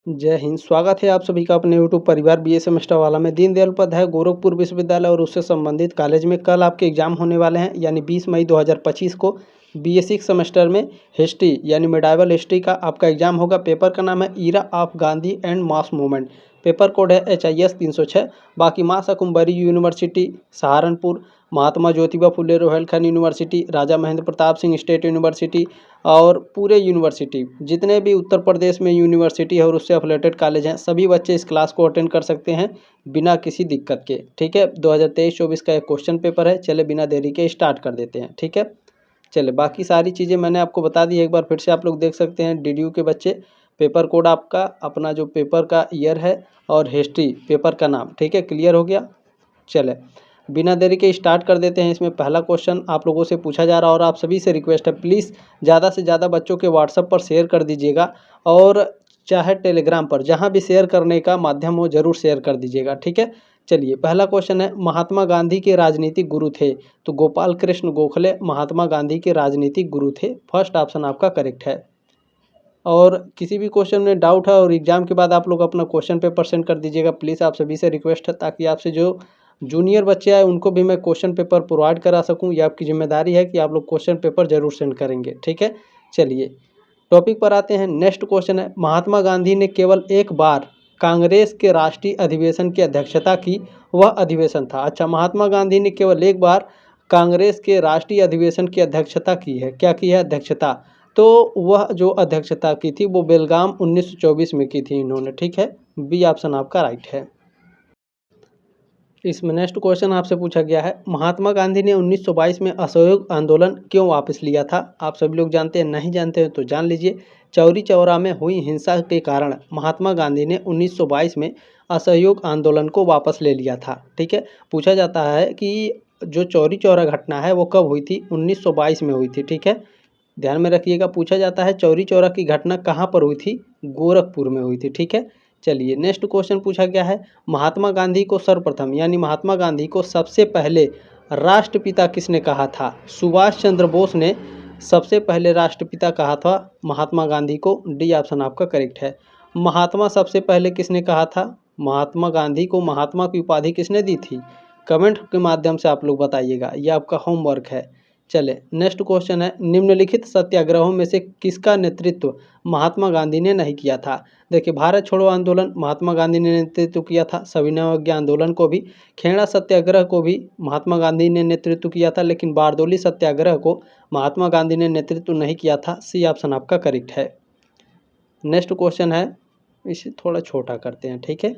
जय हिंद। स्वागत है आप सभी का अपने यूट्यूब परिवार बीए सेमेस्टर वाला में। दीनदयाल उपाध्याय गोरखपुर विश्वविद्यालय और उससे संबंधित कॉलेज में कल आपके एग्जाम होने वाले हैं, यानी 20 मई 2025 को बीए 6 सेमेस्टर में हिस्ट्री यानी मिडाइवल हिस्ट्री का आपका एग्जाम होगा। पेपर का नाम है era of Gandhi and mass movement. Paper code है HIS 306। बाकी मां शाकुंभरी यूनिवर्सिटी सहारनपुर, महात्मा ज्योतिबा फुले रोहिलखंड यूनिवर्सिटी, राजा महेंद्र प्रताप सिंह स्टेट यूनिवर्सिटी और पूरे यूनिवर्सिटी जितने भी उत्तर प्रदेश में यूनिवर्सिटी है और उससे एफिलेटेड कॉलेज हैं, सभी बच्चे इस क्लास को अटेंड कर सकते हैं बिना किसी दिक्कत के। ठीक है, 2023-24 का एक क्वेश्चन पेपर है। चले बिना देरी के स्टार्ट कर देते हैं। ठीक है, चले बाकी सारी चीज़ें मैंने आपको बता दी, एक बार फिर से आप लोग देख सकते हैं। DDU के बच्चे पेपर कोड आपका, अपना जो पेपर का ईयर है और हिस्ट्री पेपर का नाम, ठीक है, क्लियर हो गया। चले बिना देरी के स्टार्ट कर देते हैं। इसमें पहला क्वेश्चन आप लोगों से पूछा जा रहा है और आप सभी से रिक्वेस्ट है, प्लीज़ ज़्यादा से ज़्यादा बच्चों के व्हाट्सएप पर शेयर कर दीजिएगा और चाहे टेलीग्राम पर, जहाँ भी शेयर करने का माध्यम हो ज़रूर शेयर कर दीजिएगा। ठीक है, चलिए पहला क्वेश्चन है, महात्मा गांधी के राजनीतिक गुरु थे? तो गोपाल कृष्ण गोखले महात्मा गांधी के राजनीतिक गुरु थे। फर्स्ट ऑप्शन आपका करेक्ट है। और किसी भी क्वेश्चन में डाउट है और एग्जाम के बाद आप लोग अपना क्वेश्चन पेपर सेंड कर दीजिएगा। प्लीज़ आप सभी से रिक्वेस्ट है, ताकि आपसे जो जूनियर बच्चे आए उनको भी मैं क्वेश्चन पेपर प्रोवाइड करा सकूं। ये आपकी जिम्मेदारी है कि आप लोग क्वेश्चन पेपर जरूर सेंड करेंगे। ठीक है, चलिए टॉपिक पर आते हैं। नेक्स्ट क्वेश्चन है, महात्मा गांधी ने केवल एक बार कांग्रेस के राष्ट्रीय अधिवेशन की अध्यक्षता की, वह अधिवेशन था? अच्छा, महात्मा गांधी ने केवल एक बार कांग्रेस के राष्ट्रीय अधिवेशन की अध्यक्षता की है। क्या की है? अध्यक्षता। तो वह जो अध्यक्षता की थी वो बेलगाम 1924 में की थी इन्होंने। ठीक है, बी ऑप्शन आपका राइट है। इसमें नेक्स्ट क्वेश्चन आपसे पूछा गया है, महात्मा गांधी ने 1922 में असहयोग आंदोलन क्यों वापस लिया था? आप सभी लोग जानते हैं, नहीं जानते हैं तो जान लीजिए। चौरी चौरा में हुई हिंसा के कारण महात्मा गांधी ने 1922 में असहयोग आंदोलन को वापस ले लिया था। ठीक है, पूछा जाता है कि जो चौरी चौरा घटना है वो कब हुई थी? 1922 में हुई थी। ठीक है, ध्यान में रखिएगा। पूछा जाता है चौरी चौरा की घटना कहाँ पर हुई थी? गोरखपुर में हुई थी। ठीक है, चलिए नेक्स्ट क्वेश्चन पूछा गया है, महात्मा गांधी को सर्वप्रथम यानी महात्मा गांधी को सबसे पहले राष्ट्रपिता किसने कहा था? सुभाष चंद्र बोस ने सबसे पहले राष्ट्रपिता कहा था महात्मा गांधी को। डी ऑप्शन आपका करेक्ट है। महात्मा सबसे पहले किसने कहा था? महात्मा गांधी को महात्मा की उपाधि किसने दी थी? कमेंट के माध्यम से आप लोग बताइएगा, यह आपका होमवर्क है। चले नेक्स्ट क्वेश्चन है, निम्नलिखित सत्याग्रहों में से किसका नेतृत्व महात्मा गांधी ने नहीं किया था? देखिए, भारत छोड़ो आंदोलन महात्मा गांधी ने नेतृत्व किया था, सविनय अवज्ञा आंदोलन को भी, खेड़ा सत्याग्रह को भी महात्मा गांधी ने नेतृत्व किया था, लेकिन बारदोली सत्याग्रह को महात्मा गांधी ने नेतृत्व नहीं किया था। सी ऑप्शन आपका करेक्ट है। नेक्स्ट क्वेश्चन है, इसे थोड़ा छोटा करते हैं। ठीक है,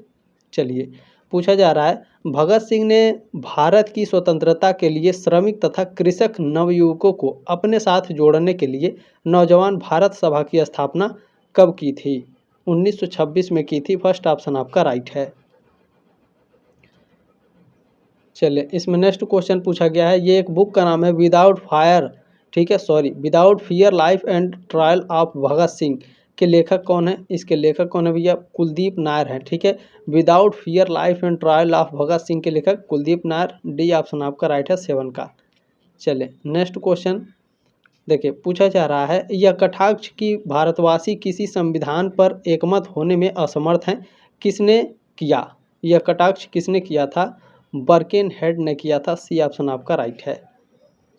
चलिए पूछा जा रहा है, भगत सिंह ने भारत की स्वतंत्रता के लिए श्रमिक तथा कृषक नवयुवकों को अपने साथ जोड़ने के लिए नौजवान भारत सभा की स्थापना कब की थी? 1926 में की थी। फर्स्ट ऑप्शन आपका राइट है। चलिए इसमें नेक्स्ट क्वेश्चन पूछा गया है, ये एक बुक का नाम है विदाउट फायर, ठीक है, sorry, without fear life and trial of Bhagat Singh के लेखक कौन है? इसके लेखक कौन है भैया? कुलदीप नायर है। ठीक है, without fear life and trial of Bhagat Singh के लेखक कुलदीप नायर। डी ऑप्शन आपका राइट है 7 का। चले नेक्स्ट क्वेश्चन देखिए, पूछा जा रहा है, यह कटाक्ष की भारतवासी किसी संविधान पर एकमत होने में असमर्थ हैं, किसने किया? यह कटाक्ष किसने किया था? बर्किन हेड ने किया था। सी ऑप्शन आपका राइट है।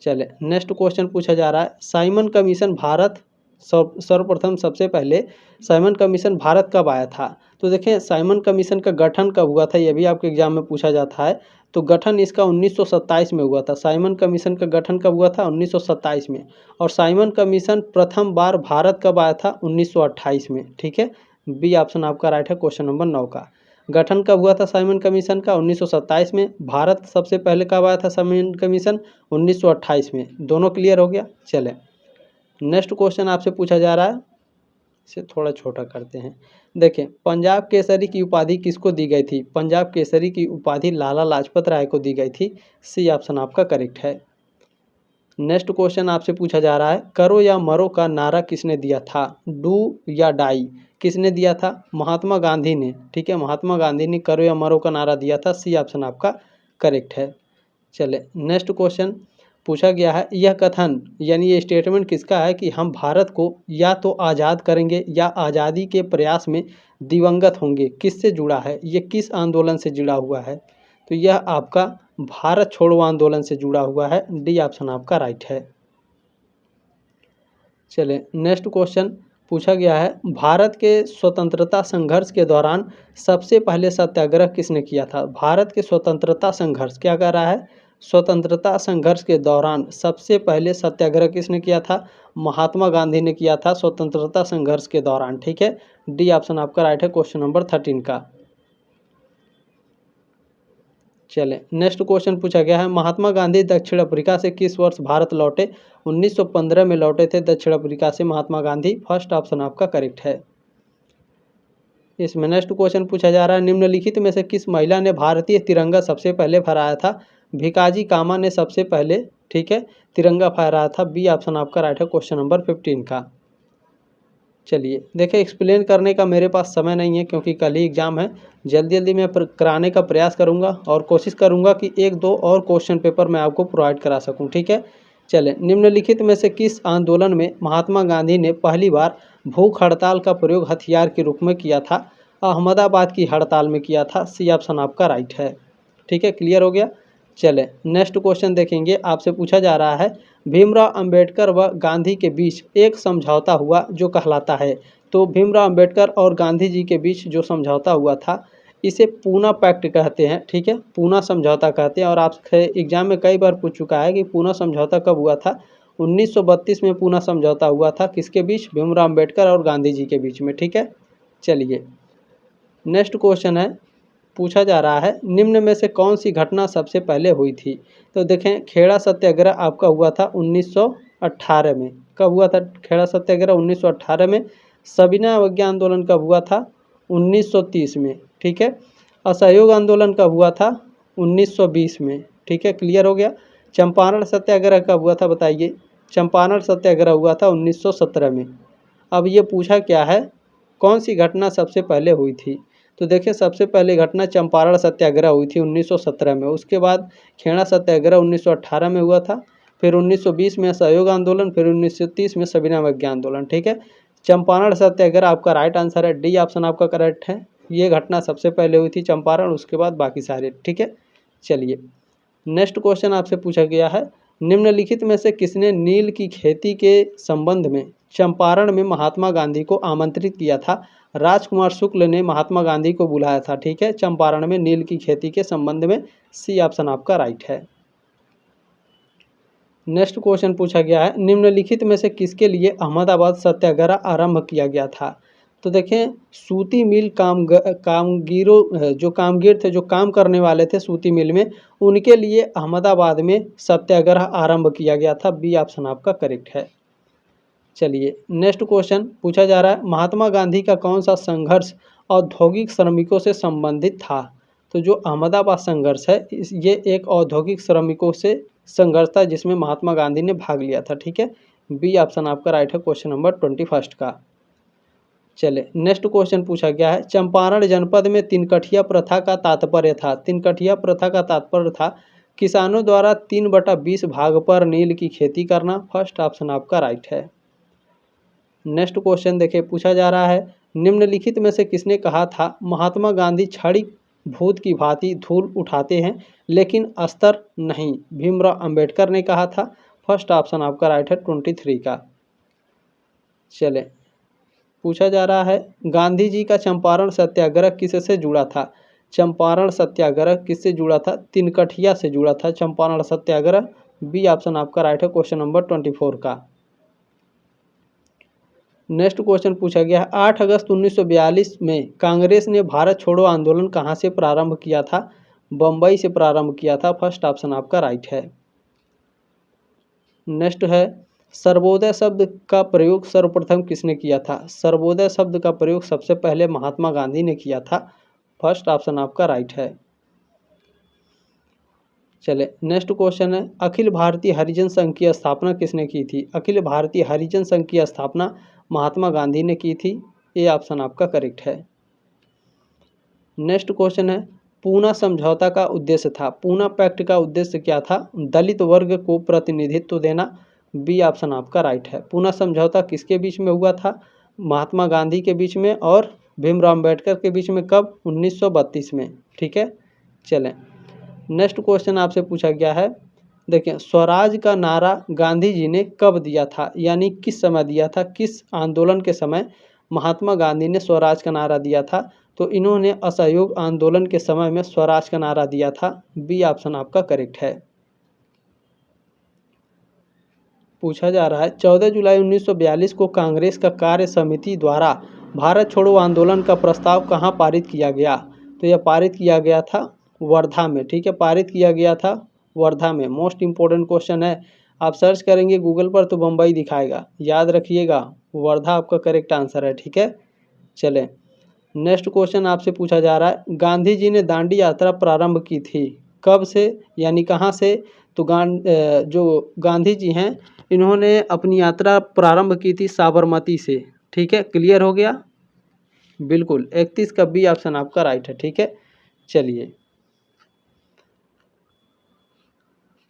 चले नेक्स्ट क्वेश्चन पूछा जा रहा है, साइमन कमीशन भारत सर्वप्रथम सबसे पहले साइमन कमीशन भारत कब आया था? तो देखें, साइमन कमीशन का गठन कब हुआ था, यह भी आपके एग्जाम में पूछा जाता है। तो गठन इसका 1927 में हुआ था। साइमन कमीशन का गठन कब हुआ था? 1927 में। और साइमन कमीशन प्रथम बार भारत कब आया था? 1928 में। ठीक है, बी ऑप्शन आपका राइट है क्वेश्चन नंबर 9 का। गठन कब हुआ था साइमन कमीशन का? 1927 में। भारत सबसे पहले कब आया था साइमन कमीशन? 1928 में। दोनों क्लियर हो गया। चले नेक्स्ट क्वेश्चन आपसे पूछा जा रहा है, इसे थोड़ा छोटा करते हैं। देखें, पंजाब केसरी की उपाधि किसको दी गई थी? पंजाब केसरी की उपाधि लाला लाजपत राय को दी गई थी। सी ऑप्शन आपका करेक्ट है। नेक्स्ट क्वेश्चन आपसे पूछा जा रहा है, करो या मरो का नारा किसने दिया था? डू या डाई किसने दिया था? महात्मा गांधी ने। ठीक है, महात्मा गांधी ने करो या मरो का नारा दिया था। सी ऑप्शन आपका करेक्ट है। चले नेक्स्ट क्वेश्चन, पूछा गया है यह कथन यानी ये स्टेटमेंट किसका है कि हम भारत को या तो आज़ाद करेंगे या आज़ादी के प्रयास में दिवंगत होंगे, किससे जुड़ा है, ये किस आंदोलन से जुड़ा हुआ है? तो यह आपका भारत छोड़ो आंदोलन से जुड़ा हुआ है। डी ऑप्शन आपका राइट है। चलिए नेक्स्ट क्वेश्चन पूछा गया है भारत के स्वतंत्रता संघर्ष के दौरान सबसे पहले सत्याग्रह किसने किया था? भारत के स्वतंत्रता संघर्ष क्या कह रहा है? स्वतंत्रता संघर्ष के दौरान सबसे पहले सत्याग्रह किसने किया था? महात्मा गांधी ने किया था स्वतंत्रता संघर्ष के दौरान। ठीक है, डी ऑप्शन आपका राइट है क्वेश्चन नंबर 13 का। चलें नेक्स्ट क्वेश्चन पूछा गया है महात्मा गांधी दक्षिण अफ्रीका से किस वर्ष भारत लौटे? 1915 में लौटे थे दक्षिण अफ्रीका से महात्मा गांधी। फर्स्ट ऑप्शन आपका करेक्ट है। इसमें नेक्स्ट क्वेश्चन पूछा जा रहा है निम्नलिखित में से किस महिला ने भारतीय तिरंगा सबसे पहले फहराया था? भिकाजी कामा ने सबसे पहले, ठीक है, तिरंगा फहराया था। बी ऑप्शन आपका राइट है क्वेश्चन नंबर 15 का। चलिए देखिए एक्सप्लेन करने का मेरे पास समय नहीं है क्योंकि कल ही एग्ज़ाम है। जल्दी जल्दी मैं कराने का प्रयास करूंगा और कोशिश करूंगा कि एक दो और क्वेश्चन पेपर मैं आपको प्रोवाइड करा सकूं। ठीक है, चलें निम्नलिखित में से किस आंदोलन में महात्मा गांधी ने पहली बार भूख हड़ताल का प्रयोग हथियार के रूप में किया था? अहमदाबाद की हड़ताल में किया था। सी ऑप्शन आपका राइट है। ठीक है, क्लियर हो गया। चलें नेक्स्ट क्वेश्चन देखेंगे। आपसे पूछा जा रहा है भीमराव अंबेडकर व गांधी के बीच एक समझौता हुआ जो कहलाता है। तो भीमराव अंबेडकर और गांधी जी के बीच जो समझौता हुआ था इसे पूना पैक्ट कहते हैं। ठीक है, पूना समझौता कहते हैं। और आपसे एग्जाम में कई बार पूछ चुका है कि पूना समझौता कब हुआ था? 1932 में पूना समझौता हुआ था। किसके बीच? भीमराव अंबेडकर और गांधी जी के बीच में। ठीक है, चलिए नेक्स्ट क्वेश्चन है पूछा जा रहा है निम्न में से कौन सी घटना सबसे पहले हुई थी? तो देखें खेड़ा सत्याग्रह आपका हुआ था 1918 में। कब हुआ था खेड़ा सत्याग्रह? 1918 में। सविनय अवज्ञा आंदोलन कब हुआ था? 1930 में। ठीक है, असहयोग आंदोलन कब हुआ था? 1920 में। ठीक है, क्लियर हो गया। चंपारण सत्याग्रह कब हुआ था बताइए? चंपारण सत्याग्रह हुआ था 1917 में। अब ये पूछा क्या है कौन सी घटना सबसे पहले हुई थी? तो देखिए सबसे पहले घटना चंपारण सत्याग्रह हुई थी 1917 में। उसके बाद खेड़ा सत्याग्रह 1918 में हुआ था। फिर 1920 में असहयोग आंदोलन, फिर 1930 में सविनय अवज्ञा आंदोलन। ठीक है, चंपारण सत्याग्रह आपका राइट आंसर है। डी ऑप्शन आपका करेक्ट है। ये घटना सबसे पहले हुई थी चंपारण, उसके बाद बाकी सारे। ठीक है, चलिए नेक्स्ट क्वेश्चन आपसे पूछा गया है निम्नलिखित में से किसने नील की खेती के संबंध में चंपारण में महात्मा गांधी को आमंत्रित किया था? राजकुमार शुक्ल ने महात्मा गांधी को बुलाया था। ठीक है, चंपारण में नील की खेती के संबंध में। सी ऑप्शन आपका राइट है। नेक्स्ट क्वेश्चन पूछा गया है निम्नलिखित में से किसके लिए अहमदाबाद सत्याग्रह आरंभ किया गया था? तो देखें सूती मिल कामगीरों जो कामगीर थे, जो काम करने वाले थे सूती मिल में, उनके लिए अहमदाबाद में सत्याग्रह आरंभ किया गया था। बी ऑप्शन आपका करेक्ट है। चलिए नेक्स्ट क्वेश्चन पूछा जा रहा है महात्मा गांधी का कौन सा संघर्ष औद्योगिक श्रमिकों से संबंधित था? तो जो अहमदाबाद संघर्ष है ये एक औद्योगिक श्रमिकों से संघर्ष था जिसमें महात्मा गांधी ने भाग लिया था। ठीक है, बी ऑप्शन आपका राइट है क्वेश्चन नंबर 21 का। चले नेक्स्ट क्वेश्चन पूछा गया है चंपारण जनपद में तिनकठिया प्रथा का तात्पर्य था। तिनकठिया प्रथा का तात्पर्य था किसानों द्वारा 3/20 भाग पर नील की खेती करना। फर्स्ट ऑप्शन आपका राइट है। नेक्स्ट क्वेश्चन देखिए पूछा जा रहा है निम्नलिखित में से किसने कहा था महात्मा गांधी क्षणिक भूत की भांति धूल उठाते हैं लेकिन अस्तर नहीं? भीमराव अंबेडकर ने कहा था। फर्स्ट ऑप्शन आपका राइट है 23 का। चले पूछा जा रहा है गांधी जी का चंपारण सत्याग्रह किससे जुड़ा था? चंपारण सत्याग्रह किससे जुड़ा था? तिनकठिया से जुड़ा था चंपारण सत्याग्रह। बी ऑप्शन आपका राइट है क्वेश्चन नंबर 24 का। नेक्स्ट क्वेश्चन पूछा गया है 8 अगस्त 1942 में कांग्रेस ने भारत छोड़ो आंदोलन कहां से प्रारंभ किया था? बम्बई से प्रारंभ किया था। फर्स्ट ऑप्शन आपका राइट है। नेक्स्ट है सर्वोदय शब्द का प्रयोग सर्वप्रथम किसने किया था? सर्वोदय शब्द का प्रयोग सबसे पहले महात्मा गांधी ने किया था। फर्स्ट ऑप्शन आपका राइट है। चले नेक्स्ट क्वेश्चन है अखिल भारतीय हरिजन संघ की स्थापना किसने की थी? अखिल भारतीय हरिजन संघ की स्थापना महात्मा गांधी ने की थी। ए ऑप्शन आपका करेक्ट है। नेक्स्ट क्वेश्चन है पूना समझौता का उद्देश्य था? पूना पैक्ट का उद्देश्य क्या था? दलित वर्ग को प्रतिनिधित्व देना। बी ऑप्शन आपका राइट है। पूना समझौता किसके बीच में हुआ था? महात्मा गांधी के बीच में और भीमराव अम्बेडकर के बीच में। कब? 1932 में। ठीक है, चलें नेक्स्ट क्वेश्चन आपसे पूछा गया है। देखिए, स्वराज का नारा गांधी जी ने कब दिया था, यानी किस समय दिया था? किस आंदोलन के समय महात्मा गांधी ने स्वराज का नारा दिया था? तो इन्होंने असहयोग आंदोलन के समय में स्वराज का नारा दिया था। बी ऑप्शन आपका करेक्ट है। पूछा जा रहा है 14 जुलाई 1942 को कांग्रेस का कार्य समिति द्वारा भारत छोड़ो आंदोलन का प्रस्ताव कहाँ पारित किया गया? तो यह पारित किया गया था वर्धा में। ठीक है, पारित किया गया था वर्धा में। मोस्ट इंपॉर्टेंट क्वेश्चन है, आप सर्च करेंगे गूगल पर तो बम्बई दिखाएगा, याद रखिएगा वर्धा आपका करेक्ट आंसर है। ठीक है, चलें नेक्स्ट क्वेश्चन आपसे पूछा जा रहा है। गांधी जी ने दांडी यात्रा प्रारंभ की थी, कब से यानी कहाँ से? तो जो गांधी जी हैं इन्होंने अपनी यात्रा प्रारंभ की थी साबरमती से। ठीक है, क्लियर हो गया? बिल्कुल, 31 का बी ऑप्शन आपका राइट है। ठीक है, चलिए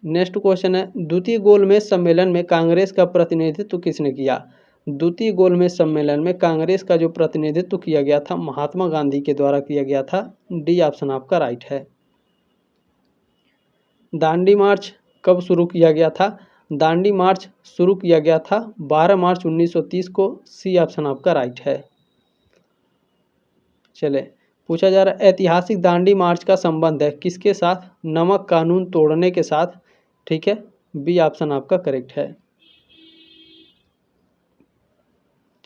नेक्स्ट क्वेश्चन है, द्वितीय गोलमेज सम्मेलन में कांग्रेस का प्रतिनिधित्व किसने किया? द्वितीय गोलमेज सम्मेलन में कांग्रेस का जो प्रतिनिधित्व किया गया था महात्मा गांधी के द्वारा किया गया था। डी ऑप्शन आपका राइट है। दांडी मार्च कब शुरू किया गया था? दांडी मार्च शुरू किया गया था 12 मार्च 1930 को। सी ऑप्शन आपका राइट है। चले पूछा जा रहा है, ऐतिहासिक दांडी मार्च का संबंध है किसके साथ? नमक कानून तोड़ने के साथ। ठीक है, बी ऑप्शन आपका करेक्ट है।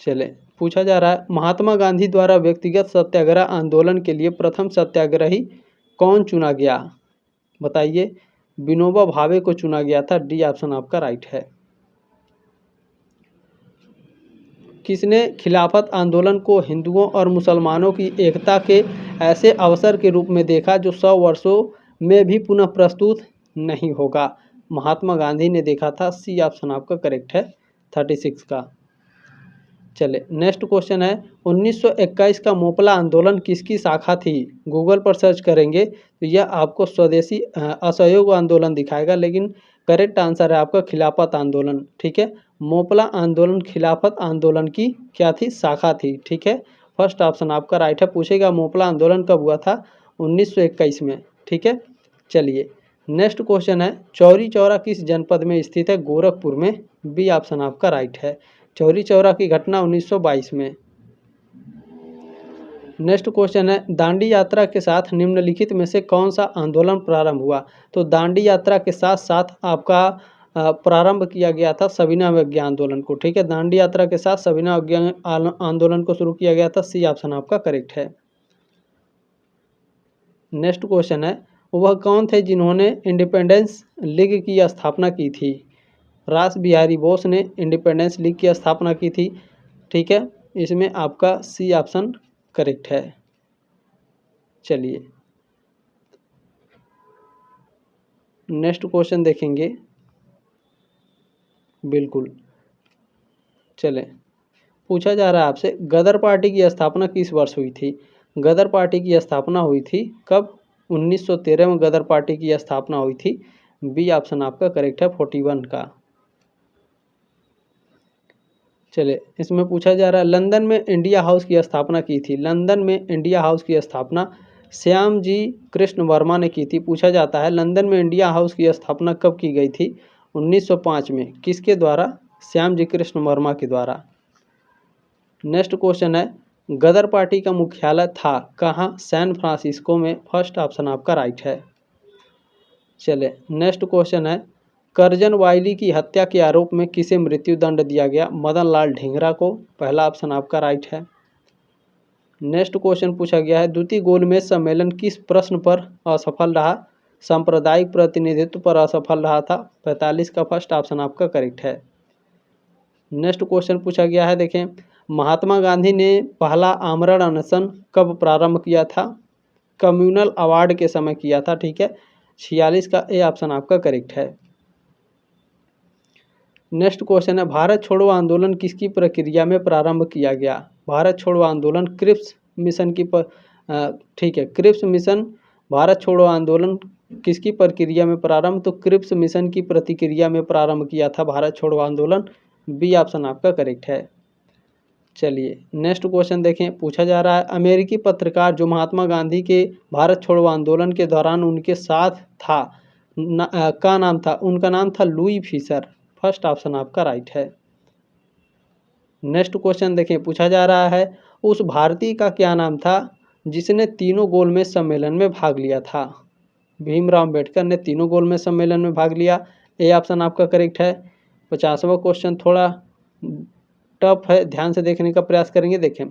चले पूछा जा रहा है, महात्मा गांधी द्वारा व्यक्तिगत सत्याग्रह आंदोलन के लिए प्रथम सत्याग्रही कौन चुना गया? बताइए। विनोबा भावे को चुना गया था। डी ऑप्शन आपका राइट है। किसने खिलाफत आंदोलन को हिंदुओं और मुसलमानों की एकता के ऐसे अवसर के रूप में देखा जो 100 वर्षों में भी पुनः प्रस्तुत नहीं होगा? महात्मा गांधी ने देखा था। सी ऑप्शन आपका करेक्ट है 36 का। चले नेक्स्ट क्वेश्चन है, 1921 का मोपला आंदोलन किसकी शाखा थी? गूगल पर सर्च करेंगे तो यह आपको स्वदेशी असहयोग आंदोलन दिखाएगा, लेकिन करेक्ट आंसर है आपका खिलाफत आंदोलन। ठीक है, मोपला आंदोलन खिलाफत आंदोलन की क्या थी? शाखा थी। ठीक है, फर्स्ट ऑप्शन आपका राइट है। पूछेगा मोपला आंदोलन कब हुआ था? 1921 में। ठीक है, चलिए नेक्स्ट क्वेश्चन है, चौरी चौरा किस जनपद में स्थित है? गोरखपुर में। बी ऑप्शन आपका राइट है। चौरी चौरा की घटना 1922 में। नेक्स्ट क्वेश्चन है, दांडी यात्रा के साथ निम्नलिखित में से कौन सा आंदोलन प्रारंभ हुआ? तो दांडी यात्रा के साथ साथ आपका प्रारंभ किया गया था सविनय अवज्ञा आंदोलन को। ठीक है, दांडी यात्रा के साथ सविनय अवज्ञा आंदोलन को शुरू किया गया था। सी ऑप्शन आपका करेक्ट है। नेक्स्ट क्वेश्चन है, वह कौन थे जिन्होंने इंडिपेंडेंस लीग की स्थापना की थी? रास बिहारी बोस ने इंडिपेंडेंस लीग की स्थापना की थी। ठीक है, इसमें आपका सी ऑप्शन करेक्ट है। चलिए नेक्स्ट क्वेश्चन देखेंगे। बिल्कुल, चलें पूछा जा रहा है आपसे, गदर पार्टी की स्थापना किस वर्ष हुई थी? गदर पार्टी की स्थापना हुई थी कब? 1913 में गदर पार्टी की स्थापना हुई थी। बी ऑप्शन आपका करेक्ट है 41 का। चले इसमें पूछा जा रहा है, लंदन में इंडिया हाउस की स्थापना की थी। लंदन में इंडिया हाउस की स्थापना श्याम जी कृष्ण वर्मा ने की थी। पूछा जाता है लंदन में इंडिया हाउस की स्थापना कब की गई थी? 1905 में। किसके द्वारा? श्याम जी कृष्ण वर्मा के द्वारा। नेक्स्ट क्वेश्चन है, गदर पार्टी का मुख्यालय था कहाँ? सैन फ्रांसिस्को में। फर्स्ट ऑप्शन आपका राइट है। चले नेक्स्ट क्वेश्चन है, करजन वाइली की हत्या के आरोप में किसे मृत्यु दंड दिया गया? मदन लाल ढींगरा को। पहला ऑप्शन आपका राइट है। नेक्स्ट क्वेश्चन पूछा गया है, द्वितीय गोलमेज सम्मेलन किस प्रश्न पर असफल रहा? सांप्रदायिक प्रतिनिधित्व पर असफल रहा था। 45 का फर्स्ट ऑप्शन आपका करेक्ट है। नेक्स्ट क्वेश्चन पूछा गया है, देखें महात्मा गांधी ने पहला आमरण अनशन कब प्रारंभ किया था? कम्युनल अवार्ड के समय किया था। ठीक है, 46 का ए ऑप्शन आपका करेक्ट है। नेक्स्ट क्वेश्चन है, भारत छोड़ो आंदोलन किसकी प्रक्रिया में प्रारंभ किया गया? भारत छोड़ो आंदोलन क्रिप्स मिशन की ठीक है, क्रिप्स मिशन भारत छोड़ो आंदोलन किसकी प्रक्रिया में प्रारंभ, तो क्रिप्स मिशन की प्रतिक्रिया में प्रारंभ किया था भारत छोड़ो आंदोलन। बी ऑप्शन आपका करेक्ट है। चलिए नेक्स्ट क्वेश्चन देखें, पूछा जा रहा है अमेरिकी पत्रकार जो महात्मा गांधी के भारत छोड़ो आंदोलन के दौरान उनके साथ था का नाम था, उनका नाम था लुई फिशर। फर्स्ट ऑप्शन आपका राइट है। नेक्स्ट क्वेश्चन देखें, पूछा जा रहा है उस भारतीय का क्या नाम था जिसने तीनों गोलमेज सम्मेलन में भाग लिया था। भीमराव अम्बेडकर ने तीनों गोलमेज सम्मेलन में भाग लिया। ए ऑप्शन आपका करेक्ट है। 50वां क्वेश्चन थोड़ा टफ है, ध्यान से देखने का प्रयास करेंगे। देखें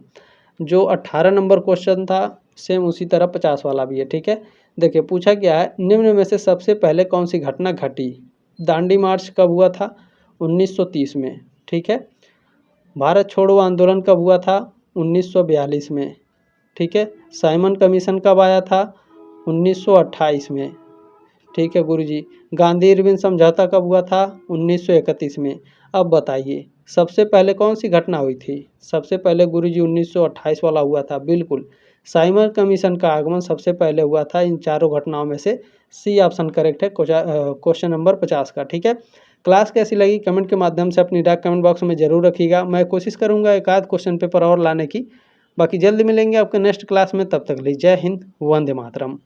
जो 18 नंबर क्वेश्चन था सेम उसी तरह 50 वाला भी है, ठीक है। देखिए पूछा गया है निम्न में से सबसे पहले कौन सी घटना घटी। दांडी मार्च कब हुआ था, 1930 में, ठीक है। भारत छोड़ो आंदोलन कब हुआ था, 1942 में, ठीक है। साइमन कमीशन कब आया था, 1928 में, ठीक है गुरुजी। गांधी इरविन समझौता कब हुआ था, 1931 में। अब बताइए सबसे पहले कौन सी घटना हुई थी। सबसे पहले गुरुजी 1928 वाला हुआ था, बिल्कुल। साइमन कमीशन का आगमन सबसे पहले हुआ था इन चारों घटनाओं में से। सी ऑप्शन करेक्ट है क्वेश्चन नंबर 50 का, ठीक है। क्लास कैसी लगी कमेंट के माध्यम से अपनी डाक कमेंट बॉक्स में जरूर रखिएगा। मैं कोशिश करूंगा एक आध क्वेश्चन पेपर और लाने की। बाकी जल्द मिलेंगे आपके नेक्स्ट क्लास में, तब तक लिए जय हिंद, वंदे मातरम।